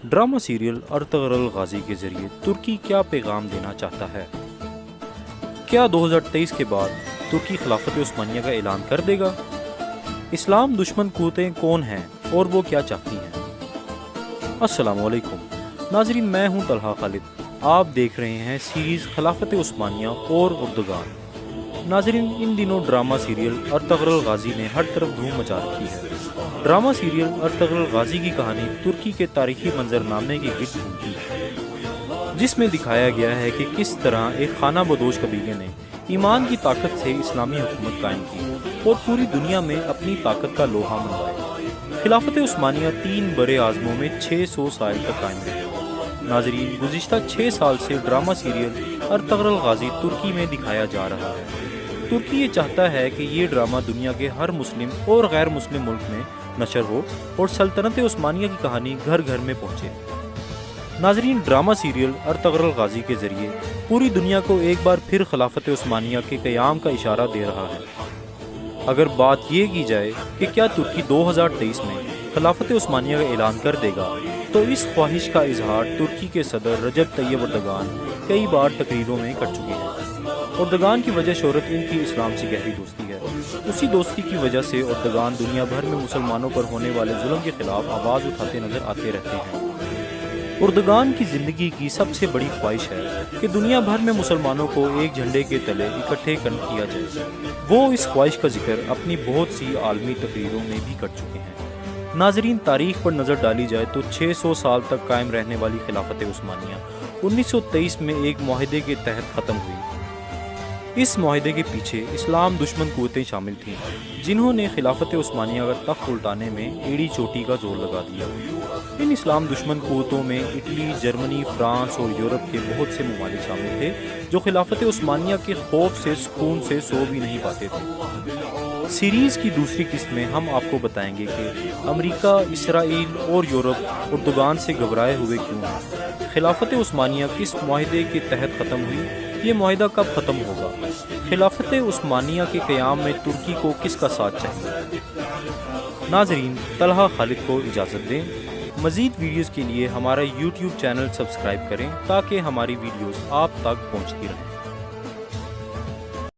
Drama serial Ertugrul Ghazi کے ذریعے ترکی کیا پیغام دینا چاہتا ہے؟ کیا 2023 کے بعد ترکی خلافت عثمانیہ کا اعلان کر دے گا؟ اسلام دشمن قوتیں کون ہیں اور وہ کیا چاہتی ہیں؟ السلام علیکم ناظرین، میں ہوں طلحہ خالد۔ آپ دیکھ رہے ہیں سیریز خلافت عثمانیہ اور اردگان۔ ناظرین، ان دنوں ڈرامہ سیریل ارطغرل غازی نے ہر طرف دھوم مچا رکھی ہے۔ ڈرامہ سیریل ارطغرل غازی کی کہانی ترکی کے تاریخی منظرنامے کے گرد گھومتی ہے، جس میں دکھایا گیا ہے کہ کس طرح ایک خانہ بدوش قبیلے نے ایمان کی طاقت سے اسلامی حکومت قائم کی اور پوری دنیا میں اپنی طاقت کا لوہا منوایا۔ خلافت عثمانیہ 3 برے اعظموں میں 600 سال تک قائم رہی۔ ناظرین، گزشتہ 6 سال سے ڈرامہ سیریل ارطغرل غازی ترکی میں دکھایا جا رہا ہے۔ ترکی یہ چاہتا ہے کہ یہ ڈرامہ دنیا کے ہر مسلم اور غیر مسلم ملک میں نشر ہو اور سلطنت عثمانیہ کی کہانی گھر گھر میں پہنچے۔ ناظرین، ڈرامہ سیریل ارطغرل غازی کے ذریعے پوری دنیا کو ایک بار پھر خلافت عثمانیہ کے قیام کا اشارہ دے رہا ہے۔ اگر بات یہ کی جائے کہ کیا ترکی 2023 میں خلافت عثمانیہ کا اعلان کر دے گا، تو اس خواہش کا اظہار ترکی کے صدر رجب طیب اردگان کئی بار تقریروں میں کر چکے ہیں۔ اردگان کی وجہ شہرت ان کی اسلام سے گہری دوستی ہے۔ اسی دوستی کی وجہ سے اردگان دنیا بھر میں مسلمانوں پر ہونے والے ظلم کے خلاف آواز اٹھاتے نظر آتے رہتے ہیں۔ اردگان کی زندگی کی سب سے بڑی خواہش ہے کہ دنیا بھر میں مسلمانوں کو ایک جھنڈے کے تلے اکٹھے کیا جائے۔ وہ اس خواہش کا ذکر اپنی بہت سی عالمی تقریروں میں بھی کر چکے ہیں۔ ناظرین، تاریخ پر نظر ڈالی جائے تو 600 سال تک قائم رہنے والی خلافت عثمانیہ 1923 میں ایک معاہدے کے تحت ختم ہوئی۔ اس معاہدے کے پیچھے اسلام دشمن قوتیں شامل تھیں، جنہوں نے خلافت عثمانیہ کا تخت الٹانے میں ایڑی چوٹی کا زور لگا دیا۔ ان اسلام دشمن قوتوں میں اٹلی، جرمنی، فرانس اور یورپ کے بہت سے ممالک شامل تھے، جو خلافت عثمانیہ کے خوف سے سکون سے سو بھی نہیں پاتے تھے۔ سیریز کی دوسری قسط میں ہم آپ کو بتائیں گے کہ امریکہ، اسرائیل اور یورپ اردگان سے گھبرائے ہوئے کیوں ہیں، خلافت عثمانیہ کس معاہدے کے تحت ختم ہوئی، یہ معاہدہ کب ختم ہوگا، خلافت عثمانیہ کے قیام میں ترکی کو کس کا ساتھ چاہیے۔ ناظرین، طلحہ خالد کو اجازت دیں۔ مزید ویڈیوز کے لیے ہمارا YouTube چینل سبسکرائب کریں تاکہ ہماری ویڈیوز آپ تک پہنچتی رہیں۔